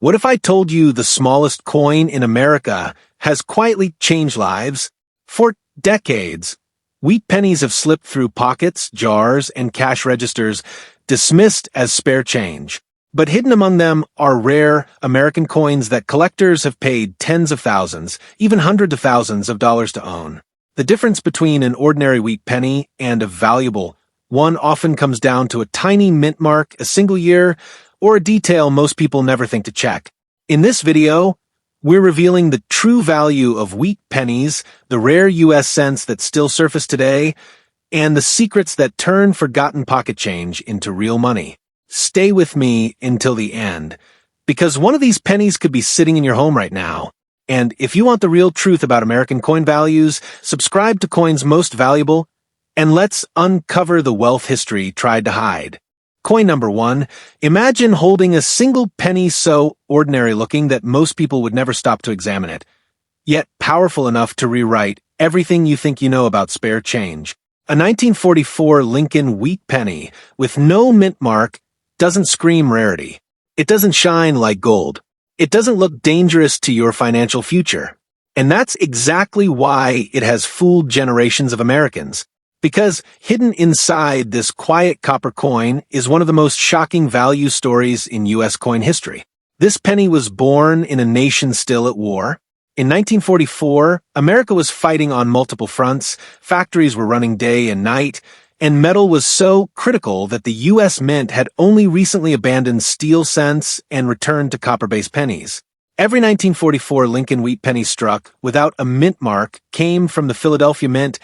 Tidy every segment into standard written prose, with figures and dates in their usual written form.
What if I told you the smallest coin in America has quietly changed lives? For decades, wheat pennies have slipped through pockets, jars, and cash registers, dismissed as spare change. But hidden among them are rare American coins that collectors have paid tens of thousands, even hundreds of thousands of dollars to own. The difference between an ordinary wheat penny and a valuable one often comes down to a tiny mint mark, a single year, or a detail most people never think to check. In this video, we're revealing the true value of wheat pennies, the rare U.S. cents that still surface today, and the secrets that turn forgotten pocket change into real money. Stay with me until the end, because one of these pennies could be sitting in your home right now. And if you want the real truth about American coin values, subscribe to Coins Most Valuable, and let's uncover the wealth history tried to hide. Coin number 1. Imagine holding a single penny so ordinary-looking that most people would never stop to examine it, yet powerful enough to rewrite everything you think you know about spare change. A 1944 Lincoln wheat penny with no mint mark doesn't scream rarity. It doesn't shine like gold. It doesn't look dangerous to your financial future. And that's exactly why it has fooled generations of Americans. Because hidden inside this quiet copper coin is one of the most shocking value stories in U.S. coin history. This penny was born in a nation still at war. In 1944, America was fighting on multiple fronts, factories were running day and night, and metal was so critical that the U.S. Mint had only recently abandoned steel cents and returned to copper-based pennies. Every 1944 Lincoln wheat penny struck without a mint mark came from the Philadelphia Mint,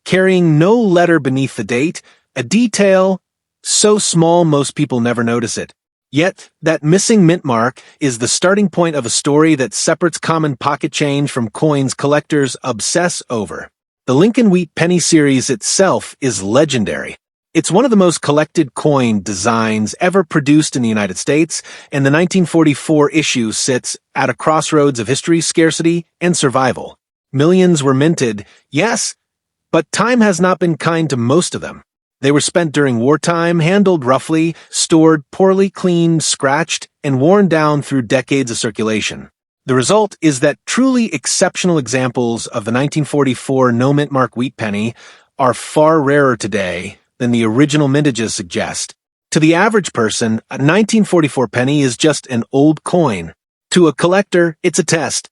carrying no letter beneath the date, a detail so small most people never notice it. Yet, that missing mint mark is the starting point of a story that separates common pocket change from coins collectors obsess over. The Lincoln Wheat Penny series itself is legendary. It's one of the most collected coin designs ever produced in the United States, and the 1944 issue sits at a crossroads of history, scarcity, and survival. Millions were minted, yes, but time has not been kind to most of them. They were spent during wartime, handled roughly, stored poorly, cleaned, scratched, and worn down through decades of circulation. The result is that truly exceptional examples of the 1944 no-mint mark wheat penny are far rarer today than the original mintages suggest. To the average person, a 1944 penny is just an old coin. To a collector, it's a test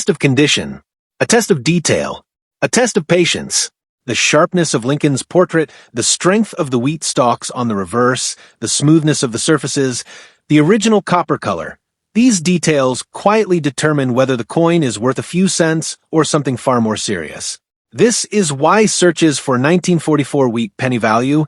of condition, a test of detail, a test of patience. The sharpness of Lincoln's portrait, the strength of the wheat stalks on the reverse, the smoothness of the surfaces, the original copper color. These details quietly determine whether the coin is worth a few cents or something far more serious. This is why searches for 1944 wheat penny value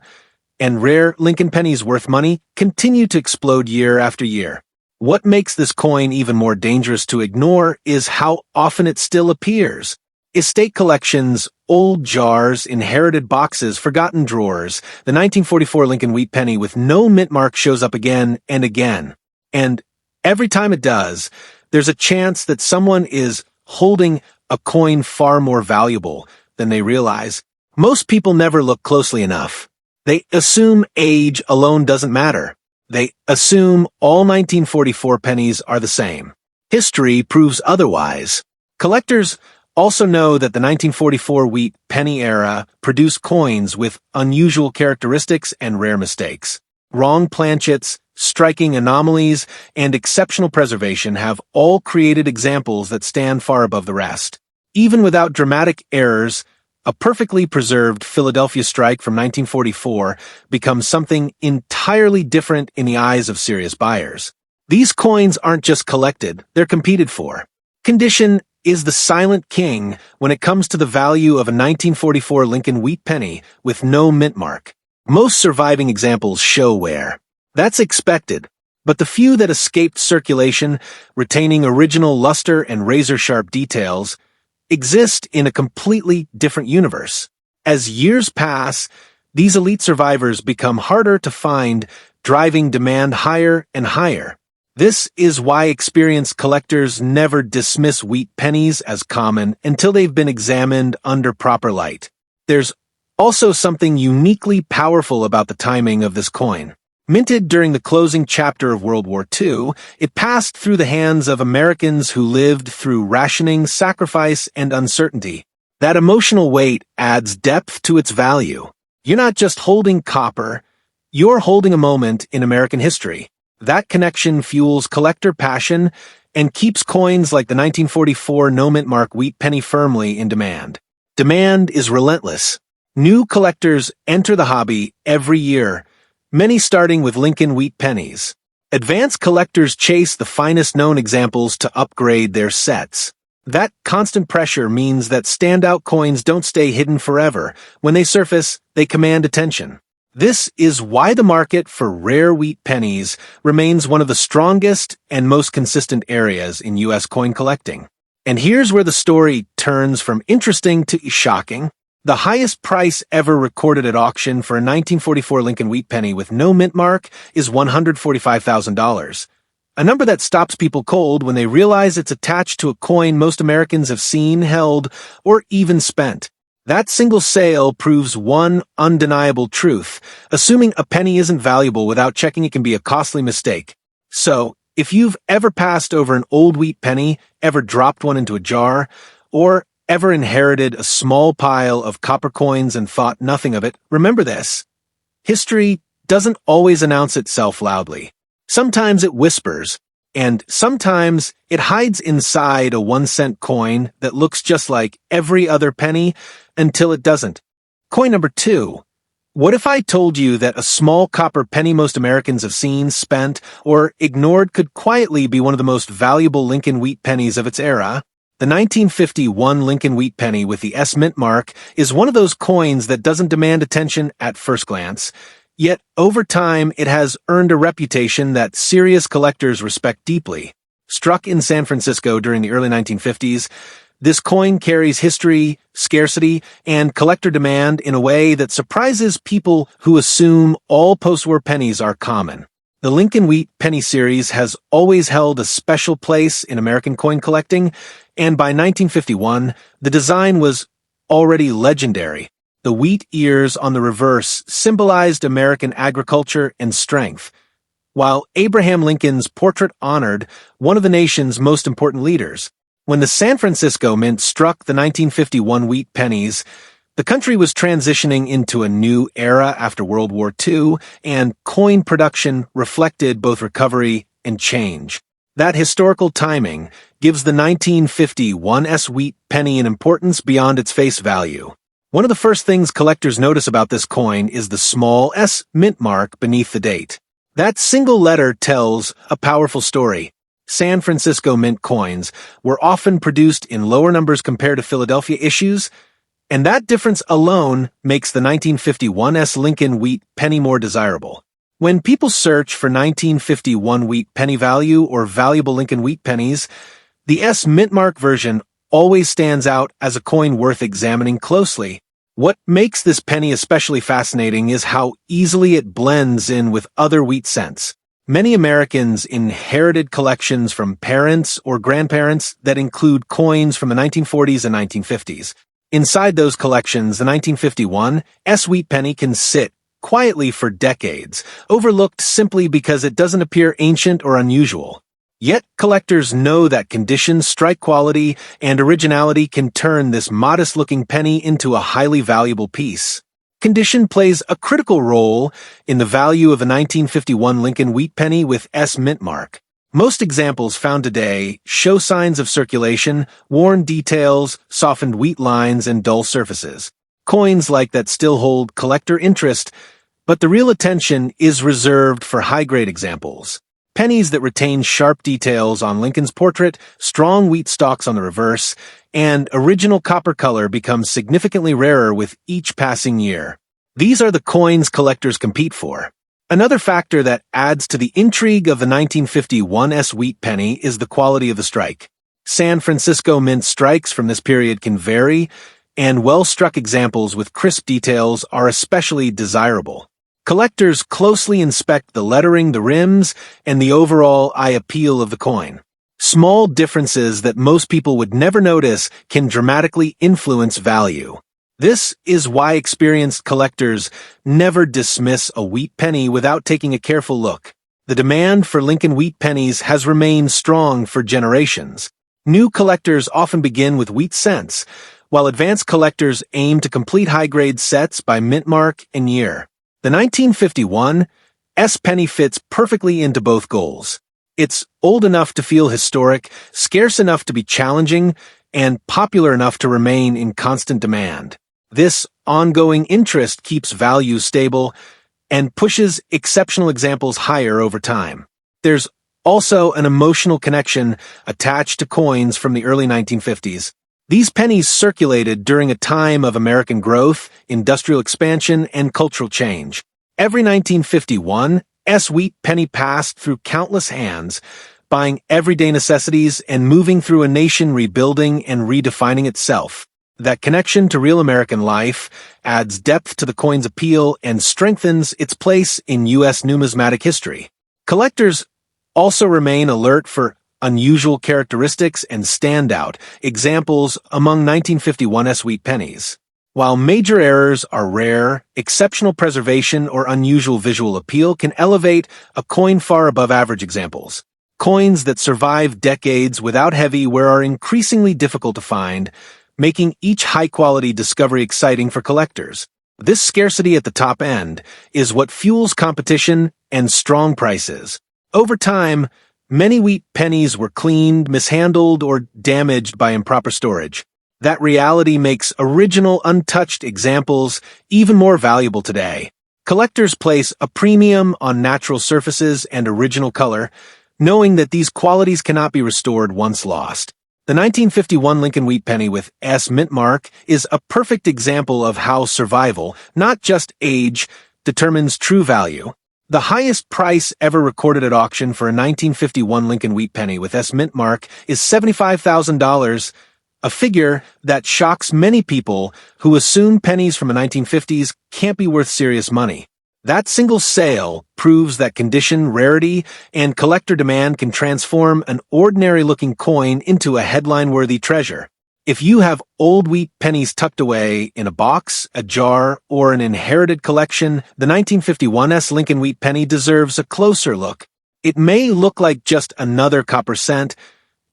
and rare Lincoln pennies worth money continue to explode year after year. What makes this coin even more dangerous to ignore is how often it still appears. Estate collections, old jars, inherited boxes, forgotten drawers. The 1944 Lincoln wheat penny with no mint mark shows up again and again. And every time it does, there's a chance that someone is holding a coin far more valuable than they realize. Most people never look closely enough. They assume age alone doesn't matter. They assume all 1944 pennies are the same. History proves otherwise. Collectors also know that the 1944 wheat penny era produced coins with unusual characteristics and rare mistakes. Wrong planchets, striking anomalies, and exceptional preservation have all created examples that stand far above the rest. Even without dramatic errors, a perfectly preserved Philadelphia strike from 1944 becomes something entirely different in the eyes of serious buyers. These coins aren't just collected, they're competed for. Condition is the silent king when it comes to the value of a 1944 Lincoln wheat penny with no mint mark. Most surviving examples show wear. That's expected, but the few that escaped circulation, retaining original luster and razor-sharp details, exist in a completely different universe. As years pass, these elite survivors become harder to find, driving demand higher and higher. This is why experienced collectors never dismiss wheat pennies as common until they've been examined under proper light. There's also something uniquely powerful about the timing of this coin. Minted during the closing chapter of World War II, it passed through the hands of Americans who lived through rationing, sacrifice, and uncertainty. That emotional weight adds depth to its value. You're not just holding copper, you're holding a moment in American history. That connection fuels collector passion and keeps coins like the 1944 no-mint mark Wheat Penny firmly in demand. Demand is relentless. New collectors enter the hobby every year, many starting with Lincoln Wheat Pennies. Advanced collectors chase the finest known examples to upgrade their sets. That constant pressure means that standout coins don't stay hidden forever. When they surface, they command attention. This is why the market for rare wheat pennies remains one of the strongest and most consistent areas in U.S. coin collecting. And here's where the story turns from interesting to shocking. The highest price ever recorded at auction for a 1944 Lincoln Wheat Penny with no mint mark is $145,000. A number that stops people cold when they realize it's attached to a coin most Americans have seen, held, or even spent. That single sale proves one undeniable truth. Assuming a penny isn't valuable without checking it can be a costly mistake. So, if you've ever passed over an old wheat penny, ever dropped one into a jar, or ever inherited a small pile of copper coins and thought nothing of it, remember this. History doesn't always announce itself loudly. Sometimes it whispers, and sometimes it hides inside a 1-cent coin that looks just like every other penny until it doesn't. Coin number 2. What if I told you that a small copper penny most Americans have seen, spent, or ignored could quietly be one of the most valuable Lincoln Wheat Pennies of its era? The 1951 Lincoln Wheat Penny with the S mint mark is one of those coins that doesn't demand attention at first glance, yet over time it has earned a reputation that serious collectors respect deeply. Struck in San Francisco during the early 1950s, this coin carries history, scarcity, and collector demand in a way that surprises people who assume all post-war pennies are common. The Lincoln Wheat Penny series has always held a special place in American coin collecting, and by 1951, the design was already legendary. The wheat ears on the reverse symbolized American agriculture and strength, while Abraham Lincoln's portrait honored one of the nation's most important leaders. When the San Francisco Mint struck the 1951 wheat pennies, the country was transitioning into a new era after World War II, and coin production reflected both recovery and change. That historical timing gives the 1951 S wheat penny an importance beyond its face value. One of the first things collectors notice about this coin is the small S mint mark beneath the date. That single letter tells a powerful story. San Francisco Mint coins were often produced in lower numbers compared to Philadelphia issues, and that difference alone makes the 1951 S Lincoln Wheat Penny more desirable. When people search for 1951 wheat penny value or valuable Lincoln Wheat Pennies, the S mint mark version always stands out as a coin worth examining closely. What makes this penny especially fascinating is how easily it blends in with other wheat cents. Many Americans inherited collections from parents or grandparents that include coins from the 1940s and 1950s. Inside those collections, the 1951 S wheat penny can sit quietly for decades, overlooked simply because it doesn't appear ancient or unusual. Yet collectors know that condition, strike quality, and originality can turn this modest-looking penny into a highly valuable piece. Condition plays a critical role in the value of a 1951 Lincoln Wheat Penny with S mint mark. Most examples found today show signs of circulation, worn details, softened wheat lines, and dull surfaces. Coins like that still hold collector interest, but the real attention is reserved for high-grade examples. Pennies that retain sharp details on Lincoln's portrait, strong wheat stalks on the reverse, and original copper color become significantly rarer with each passing year. These are the coins collectors compete for. Another factor that adds to the intrigue of the 1951 S wheat penny is the quality of the strike. San Francisco Mint strikes from this period can vary, and well-struck examples with crisp details are especially desirable. Collectors closely inspect the lettering, the rims, and the overall eye appeal of the coin. Small differences that most people would never notice can dramatically influence value. This is why experienced collectors never dismiss a wheat penny without taking a careful look. The demand for Lincoln wheat pennies has remained strong for generations. New collectors often begin with wheat cents, while advanced collectors aim to complete high-grade sets by mint mark and year. The 1951 S penny fits perfectly into both goals. It's old enough to feel historic, scarce enough to be challenging, and popular enough to remain in constant demand. This ongoing interest keeps values stable and pushes exceptional examples higher over time. There's also an emotional connection attached to coins from the early 1950s. These pennies circulated during a time of American growth, industrial expansion, and cultural change. Every 1951, wheat penny passed through countless hands, buying everyday necessities and moving through a nation rebuilding and redefining itself. That connection to real American life adds depth to the coin's appeal and strengthens its place in U.S. numismatic history. Collectors also remain alert for unusual characteristics and standout examples among 1951 wheat pennies. While major errors are rare, exceptional preservation or unusual visual appeal can elevate a coin far above average examples. Coins that survive decades without heavy wear are increasingly difficult to find, making each high-quality discovery exciting for collectors. This scarcity at the top end is what fuels competition and strong prices. Over time, many wheat pennies were cleaned, mishandled, or damaged by improper storage. That reality makes original, untouched examples even more valuable today. Collectors place a premium on natural surfaces and original color, knowing that these qualities cannot be restored once lost. The 1951 Lincoln wheat penny with S mint mark is a perfect example of how survival, not just age, determines true value. The highest price ever recorded at auction for a 1951 Lincoln wheat penny with S mint mark is $75,000, a figure that shocks many people who assume pennies from the 1950s can't be worth serious money. That single sale proves that condition, rarity, and collector demand can transform an ordinary-looking coin into a headline-worthy treasure. If you have old wheat pennies tucked away in a box, a jar, or an inherited collection, the 1951 Lincoln wheat penny deserves a closer look. It may look like just another copper cent,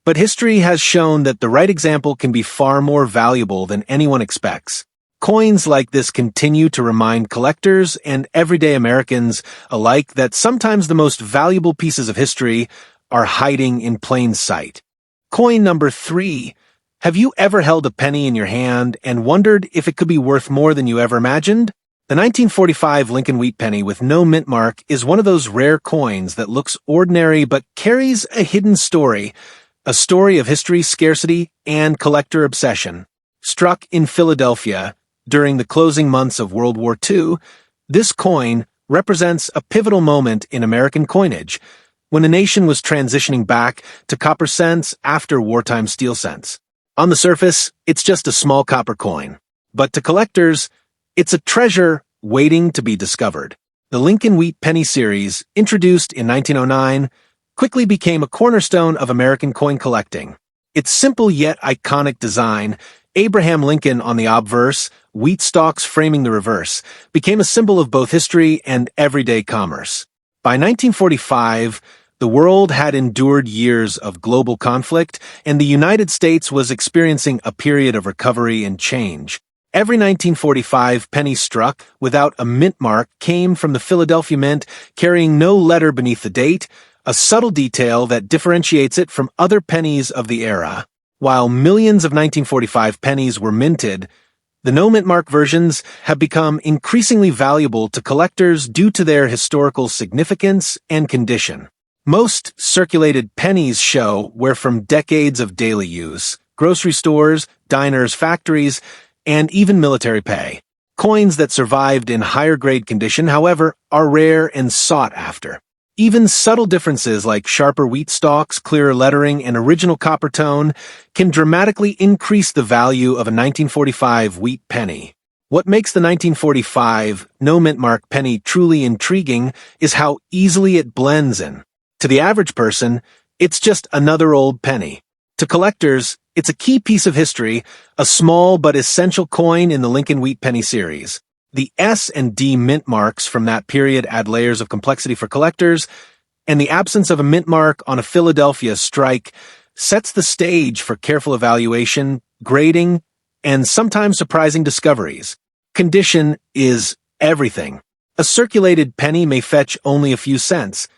but history has shown that the right example can be far more valuable than anyone expects. Coins like this continue to remind collectors and everyday Americans alike that sometimes the most valuable pieces of history are hiding in plain sight. Coin number 3. Have you ever held a penny in your hand and wondered if it could be worth more than you ever imagined? The 1945 Lincoln wheat penny with no mint mark is one of those rare coins that looks ordinary but carries a hidden story, a story of history, scarcity, and collector obsession. Struck in Philadelphia during the closing months of World War II, this coin represents a pivotal moment in American coinage, when the nation was transitioning back to copper cents after wartime steel cents. On the surface, it's just a small copper coin. But to collectors, it's a treasure waiting to be discovered. The Lincoln Wheat Penny series, introduced in 1909, quickly became a cornerstone of American coin collecting. Its simple yet iconic design, Abraham Lincoln on the obverse, wheat stalks framing the reverse, became a symbol of both history and everyday commerce. By 1945, the world had endured years of global conflict, and the United States was experiencing a period of recovery and change. Every 1945 penny struck without a mint mark came from the Philadelphia Mint, carrying no letter beneath the date, a subtle detail that differentiates it from other pennies of the era. While millions of 1945 pennies were minted, the no-mint mark versions have become increasingly valuable to collectors due to their historical significance and condition. Most circulated pennies show were from decades of daily use, grocery stores, diners, factories, and even military pay. Coins that survived in higher-grade condition, however, are rare and sought after. Even subtle differences like sharper wheat stalks, clearer lettering, and original copper tone can dramatically increase the value of a 1945 wheat penny. What makes the 1945 no-mint mark penny truly intriguing is how easily it blends in. To the average person, it's just another old penny. To collectors, It's a key piece of history, a small but essential coin in the Lincoln Wheat Penny series. The S and D mint marks from that period add layers of complexity for collectors, and the absence of a mint mark on a Philadelphia strike sets the stage for careful evaluation, grading, and sometimes surprising discoveries. Condition is everything. A circulated penny may fetch only a few cents,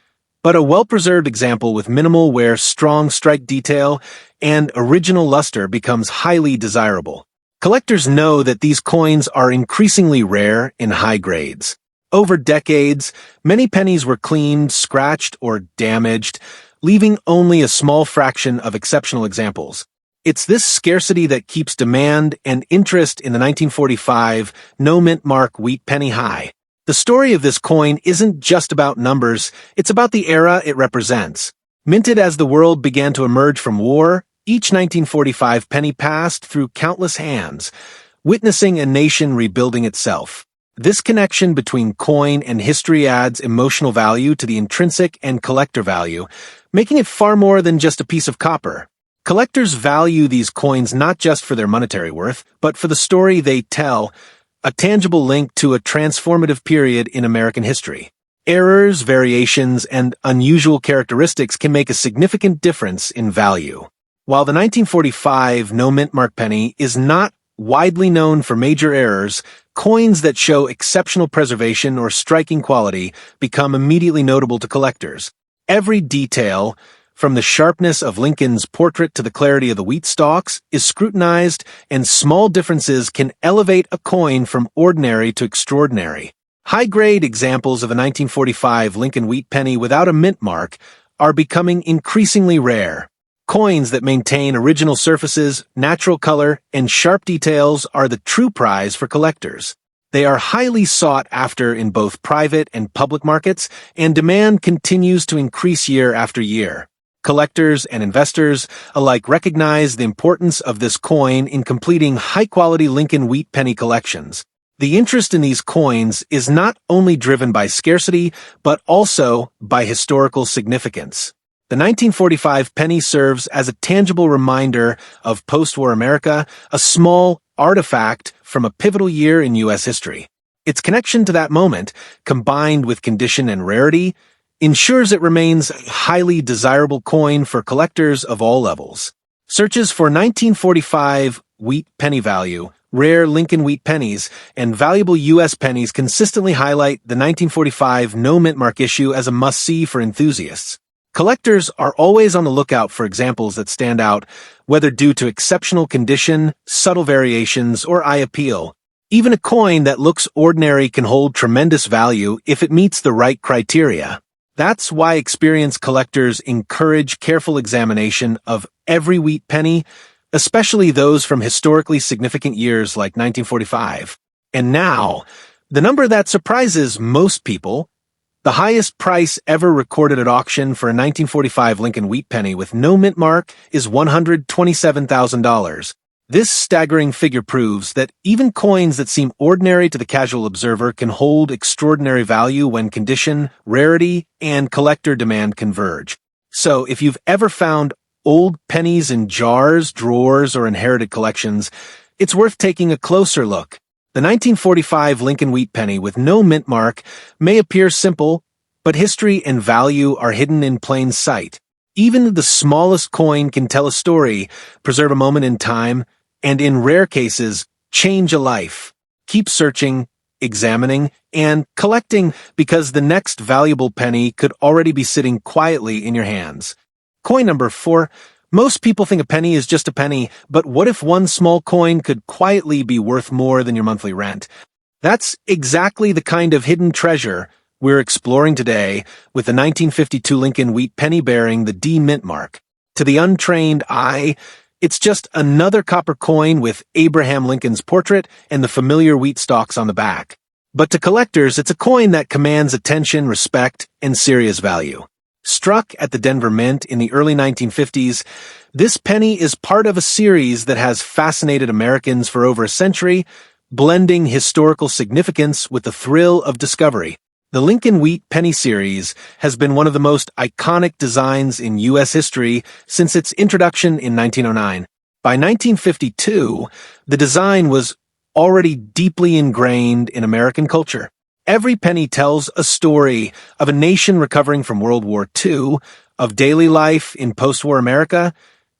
but a well-preserved example with minimal wear, strong strike detail, and original luster becomes highly desirable. Collectors know that these coins are increasingly rare in high grades. Over decades, many pennies were cleaned, scratched, or damaged, leaving only a small fraction of exceptional examples. It's this scarcity that keeps demand and interest in the 1945 no-mint mark wheat penny high. The story of this coin isn't just about numbers, it's about the era it represents. Minted as the world began to emerge from war, each 1945 penny passed through countless hands, witnessing a nation rebuilding itself. This connection between coin and history adds emotional value to the intrinsic and collector value, making it far more than just a piece of copper. Collectors value these coins not just for their monetary worth, but for the story they tell, a tangible link to a transformative period in American history. Errors, variations, and unusual characteristics can make a significant difference in value. While the 1945 no-mint mark penny is not widely known for major errors, coins that show exceptional preservation or striking quality become immediately notable to collectors. Every detail, from the sharpness of Lincoln's portrait to the clarity of the wheat stalks, is scrutinized, and small differences can elevate a coin from ordinary to extraordinary. High-grade examples of a 1945 Lincoln wheat penny without a mint mark are becoming increasingly rare. Coins that maintain original surfaces, natural color, and sharp details are the true prize for collectors. They are highly sought after in both private and public markets, and demand continues to increase year after year. Collectors and investors alike recognize the importance of this coin in completing high-quality Lincoln wheat penny collections. The interest in these coins is not only driven by scarcity, but also by historical significance. The 1945 penny serves as a tangible reminder of post-war America, a small artifact from a pivotal year in U.S. history. Its connection to that moment, combined with condition and rarity, ensures it remains a highly desirable coin for collectors of all levels. Searches for 1945 wheat penny value, rare Lincoln wheat pennies, and valuable U.S. pennies consistently highlight the 1945 no-mint mark issue as a must-see for enthusiasts. Collectors are always on the lookout for examples that stand out, whether due to exceptional condition, subtle variations, or eye appeal. Even a coin that looks ordinary can hold tremendous value if it meets the right criteria. That's why experienced collectors encourage careful examination of every wheat penny, especially those from historically significant years like 1945. And now, the number that surprises most people, the highest price ever recorded at auction for a 1945 Lincoln wheat penny with no mint mark is $127,000. This staggering figure proves that even coins that seem ordinary to the casual observer can hold extraordinary value when condition, rarity, and collector demand converge. So, if you've ever found old pennies in jars, drawers, or inherited collections, it's worth taking a closer look. The 1945 Lincoln wheat penny with no mint mark may appear simple, but history and value are hidden in plain sight. Even the smallest coin can tell a story, preserve a moment in time, and in rare cases, change a life. Keep searching, examining, and collecting because the next valuable penny could already be sitting quietly in your hands. Coin number 4. Most people think a penny is just a penny, but what if one small coin could quietly be worth more than your monthly rent? That's exactly the kind of hidden treasure we're exploring today with the 1952 Lincoln wheat penny bearing the D mint mark. To the untrained eye, it's just another copper coin with Abraham Lincoln's portrait and the familiar wheat stalks on the back. But to collectors, it's a coin that commands attention, respect, and serious value. Struck at the Denver Mint in the early 1950s, this penny is part of a series that has fascinated Americans for over a century, blending historical significance with the thrill of discovery. The Lincoln Wheat Penny series has been one of the most iconic designs in U.S. history since its introduction in 1909. By 1952, the design was already deeply ingrained in American culture. Every penny tells a story of a nation recovering from World War II, of daily life in post-war America,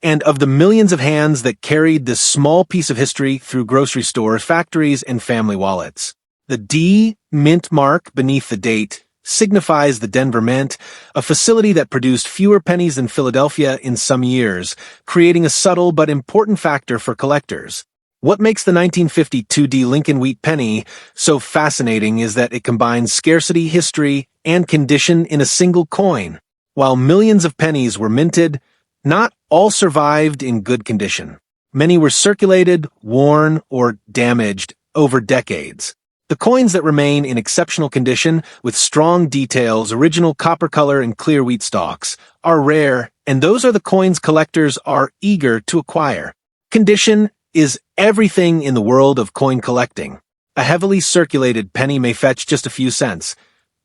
and of the millions of hands that carried this small piece of history through grocery stores, factories, and family wallets. The D mint mark beneath the date signifies the Denver Mint, a facility that produced fewer pennies than Philadelphia in some years, creating a subtle but important factor for collectors. What makes the 1952 D Lincoln Wheat Penny so fascinating is that it combines scarcity, history, and condition in a single coin. While millions of pennies were minted, not all survived in good condition. Many were circulated, worn, or damaged over decades. The coins that remain in exceptional condition, with strong details, original copper color, and clear wheat stalks, are rare, and those are the coins collectors are eager to acquire. Condition is everything in the world of coin collecting. A heavily circulated penny may fetch just a few cents,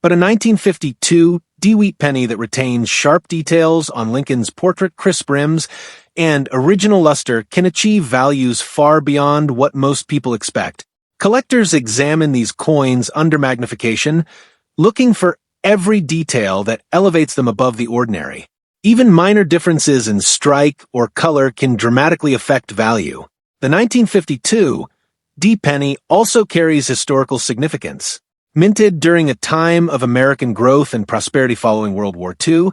but a 1952 D Wheat penny that retains sharp details on Lincoln's portrait, crisp rims, and original luster can achieve values far beyond what most people expect. Collectors examine these coins under magnification, looking for every detail that elevates them above the ordinary. Even minor differences in strike or color can dramatically affect value. The 1952 D penny also carries historical significance. Minted during a time of American growth and prosperity following World War II,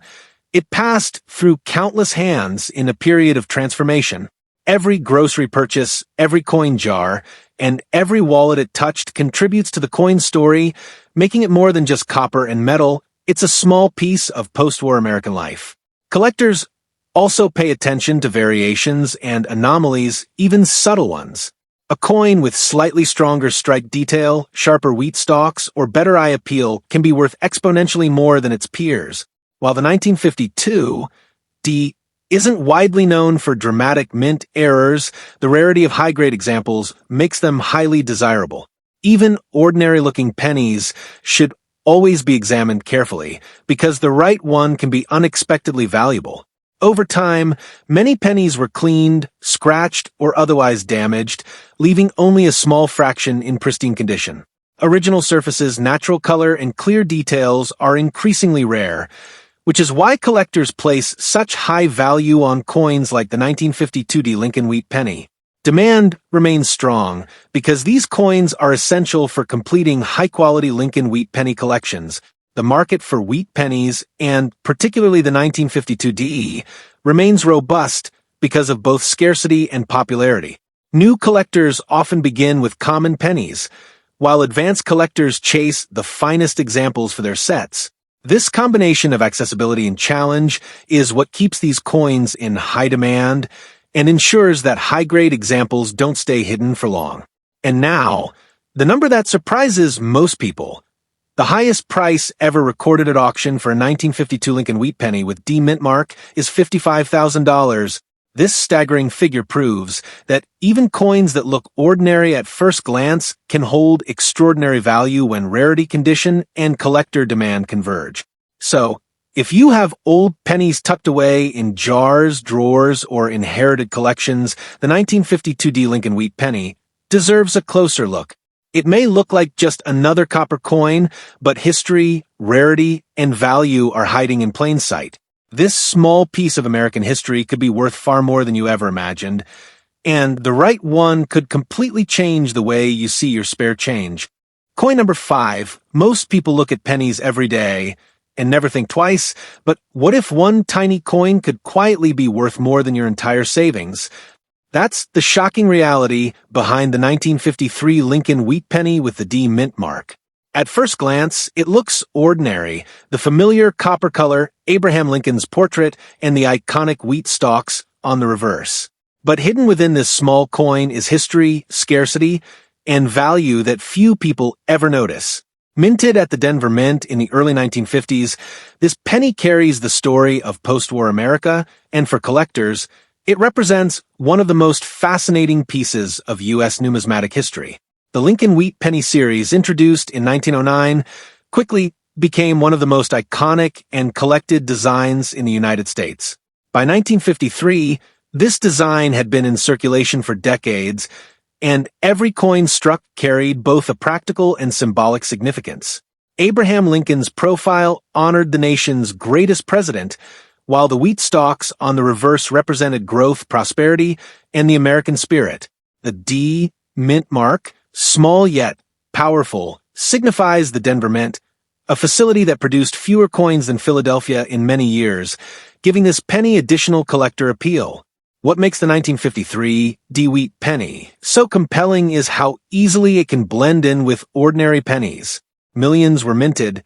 it passed through countless hands in a period of transformation. Every grocery purchase, every coin jar, and every wallet it touched contributes to the coin story, making it more than just copper and metal. It's a small piece of post-war American life. Collectors also pay attention to variations and anomalies, even subtle ones. A coin with slightly stronger strike detail, sharper wheat stalks, or better eye appeal can be worth exponentially more than its peers. While the 1952 D isn't widely known for dramatic mint errors, the rarity of high-grade examples makes them highly desirable. Even ordinary-looking pennies should always be examined carefully, because the right one can be unexpectedly valuable. Over time, many pennies were cleaned, scratched, or otherwise damaged, leaving only a small fraction in pristine condition. Original surfaces, natural color, and clear details are increasingly rare, which is why collectors place such high value on coins like the 1952 D Lincoln Wheat Penny. Demand remains strong because these coins are essential for completing high-quality Lincoln Wheat Penny collections. The market for wheat pennies, and particularly the 1952 DE, remains robust because of both scarcity and popularity. New collectors often begin with common pennies, while advanced collectors chase the finest examples for their sets. This combination of accessibility and challenge is what keeps these coins in high demand and ensures that high-grade examples don't stay hidden for long. And now, the number that surprises most people. The highest price ever recorded at auction for a 1952 Lincoln Wheat Penny with D mint mark is $55,000. This staggering figure proves that even coins that look ordinary at first glance can hold extraordinary value when rarity, condition, and collector demand converge. So, if you have old pennies tucked away in jars, drawers, or inherited collections, the 1952 D Lincoln Wheat Penny deserves a closer look. It may look like just another copper coin, but history, rarity, and value are hiding in plain sight. This small piece of American history could be worth far more than you ever imagined, and the right one could completely change the way you see your spare change. Coin number 5. Most people look at pennies every day and never think twice, but what if one tiny coin could quietly be worth more than your entire savings? That's the shocking reality behind the 1953 Lincoln Wheat Penny with the D mint mark. At first glance, it looks ordinary, the familiar copper color, Abraham Lincoln's portrait, and the iconic wheat stalks on the reverse. But hidden within this small coin is history, scarcity, and value that few people ever notice. Minted at the Denver Mint in the early 1950s, this penny carries the story of post-war America, and for collectors, it represents one of the most fascinating pieces of U.S. numismatic history. The Lincoln Wheat Penny series, introduced in 1909, quickly became one of the most iconic and collected designs in the United States. By 1953, This design had been in circulation for decades, and every coin struck carried both a practical and symbolic significance. Abraham Lincoln's profile honored the nation's greatest president, while the wheat stalks on the reverse represented growth, prosperity, and the American spirit. The D mint mark, small yet powerful, signifies the Denver Mint, a facility that produced fewer coins than Philadelphia in many years, giving this penny additional collector appeal. What makes the 1953 D Wheat Penny so compelling is how easily it can blend in with ordinary pennies. Millions were minted,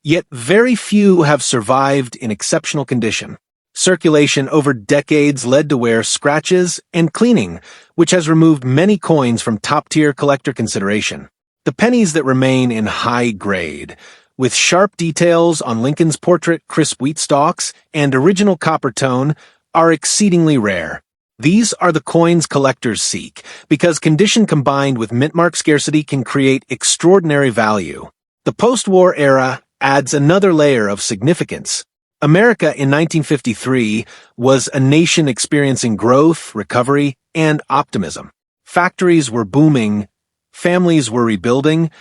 yet very few have survived in exceptional condition. Circulation over decades led to wear scratches and cleaning, which has removed many coins from top-tier collector consideration. The pennies that remain in high grade, with sharp details on Lincoln's portrait, crisp wheat stalks, and original copper tone, are exceedingly rare. These are the coins collectors seek, because condition combined with mint mark scarcity can create extraordinary value. The post-war era adds another layer of significance. America in 1953 was a nation experiencing growth, recovery, and optimism. Factories were booming, families were rebuilding,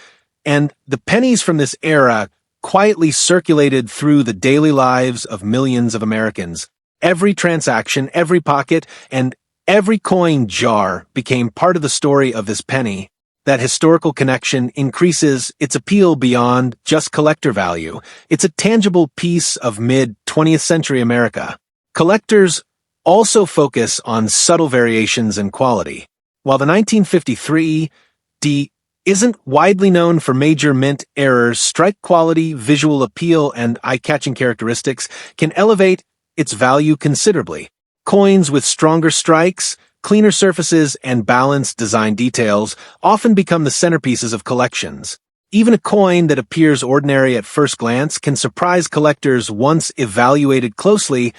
and the pennies from this era quietly circulated through the daily lives of millions of Americans. Every transaction, every pocket, and every coin jar became part of the story of this penny. That historical connection increases its appeal beyond just collector value. It's a tangible piece of mid-20th century America. Collectors also focus on subtle variations in quality. While the 1953 D isn't widely known for major mint errors, strike quality, visual appeal, and eye-catching characteristics can elevate its value considerably. Coins with stronger strikes, cleaner surfaces, and balanced design details often become the centerpieces of collections. Even a coin that appears ordinary at first glance can surprise collectors once evaluated closely,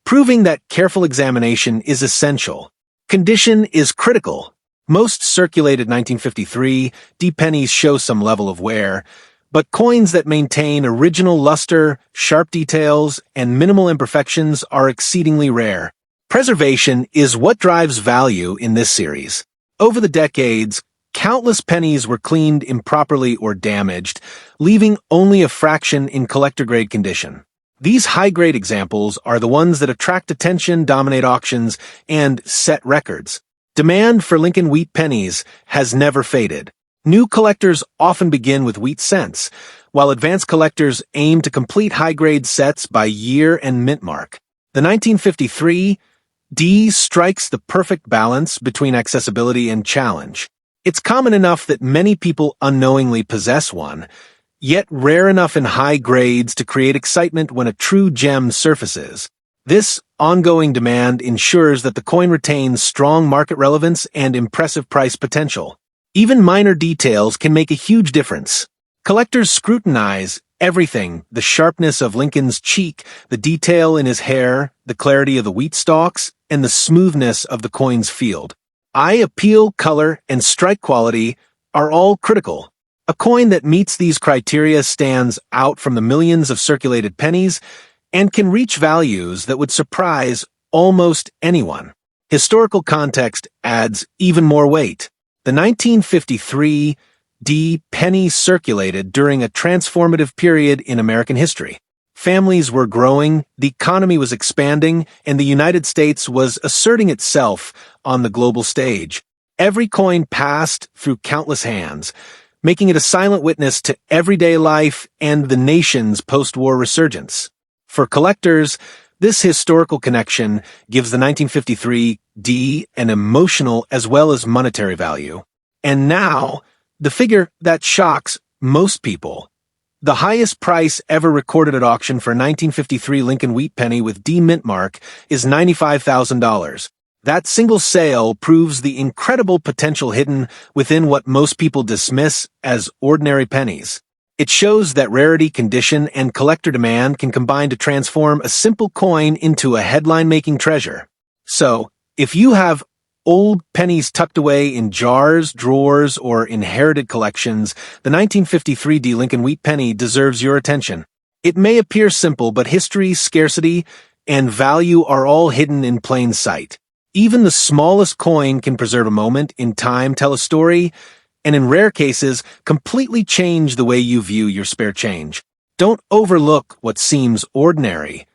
proving that careful examination is essential. Condition is critical. Most circulated 1953 D pennies show some level of wear, but coins that maintain original luster, sharp details, and minimal imperfections are exceedingly rare. Preservation is what drives value in this series. Over the decades, countless pennies were cleaned improperly or damaged, leaving only a fraction in collector-grade condition. These high-grade examples are the ones that attract attention, dominate auctions, and set records. Demand for Lincoln wheat pennies has never faded. New collectors often begin with wheat cents, while advanced collectors aim to complete high-grade sets by year and mint mark. The 1953 D strikes the perfect balance between accessibility and challenge. It's common enough that many people unknowingly possess one, yet rare enough in high grades to create excitement when a true gem surfaces. This ongoing demand ensures that the coin retains strong market relevance and impressive price potential. Even minor details can make a huge difference. Collectors scrutinize everything: the sharpness of Lincoln's cheek, the detail in his hair, the clarity of the wheat stalks, and the smoothness of the coin's field. Eye appeal, color, and strike quality are all critical. A coin that meets these criteria stands out from the millions of circulated pennies and can reach values that would surprise almost anyone. Historical context adds even more weight. The 1953 D penny circulated during a transformative period in American history. Families were growing, the economy was expanding, and the United States was asserting itself on the global stage. Every coin passed through countless hands, making it a silent witness to everyday life and the nation's post-war resurgence. For collectors, this historical connection gives the 1953 D an emotional as well as monetary value. And now, the figure that shocks most people. The highest price ever recorded at auction for a 1953 Lincoln wheat penny with D mint mark is $95,000. That single sale proves the incredible potential hidden within what most people dismiss as ordinary pennies. It shows that rarity, condition, and collector demand can combine to transform a simple coin into a headline-making treasure. So, if you have old pennies tucked away in jars, drawers, or inherited collections, the 1953 D Lincoln wheat penny deserves your attention. It may appear simple, but history, scarcity, and value are all hidden in plain sight. Even the smallest coin can preserve a moment in time, tell a story, and in rare cases, completely change the way you view your spare change. Don't overlook what seems ordinary.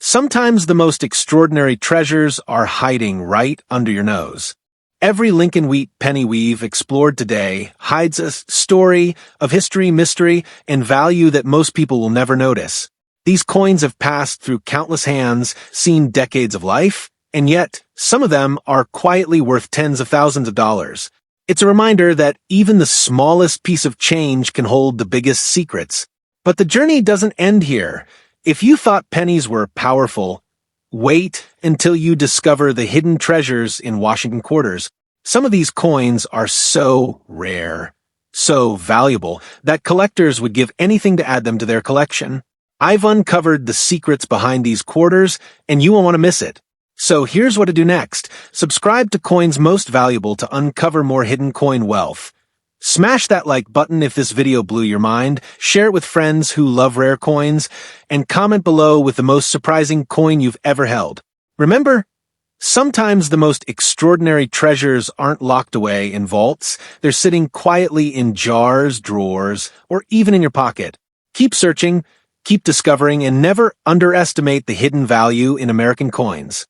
Sometimes the most extraordinary treasures are hiding right under your nose. Every Lincoln Wheat penny we've explored today hides a story of history, mystery, and value that most people will never notice. These coins have passed through countless hands, seen decades of life, and yet some of them are quietly worth tens of thousands of dollars. It's a reminder that even the smallest piece of change can hold the biggest secrets. But the journey doesn't end here. If you thought pennies were powerful, wait until you discover the hidden treasures in Washington quarters. Some of these coins are so rare, so valuable, that collectors would give anything to add them to their collection. I've uncovered the secrets behind these quarters, and you won't want to miss it. So here's what to do next. Subscribe to Coins Most Valuable to uncover more hidden coin wealth. Smash that like button if this video blew your mind, share it with friends who love rare coins, and comment below with the most surprising coin you've ever held. Remember, sometimes the most extraordinary treasures aren't locked away in vaults. They're sitting quietly in jars, drawers, or even in your pocket. Keep searching, keep discovering, and never underestimate the hidden value in American coins.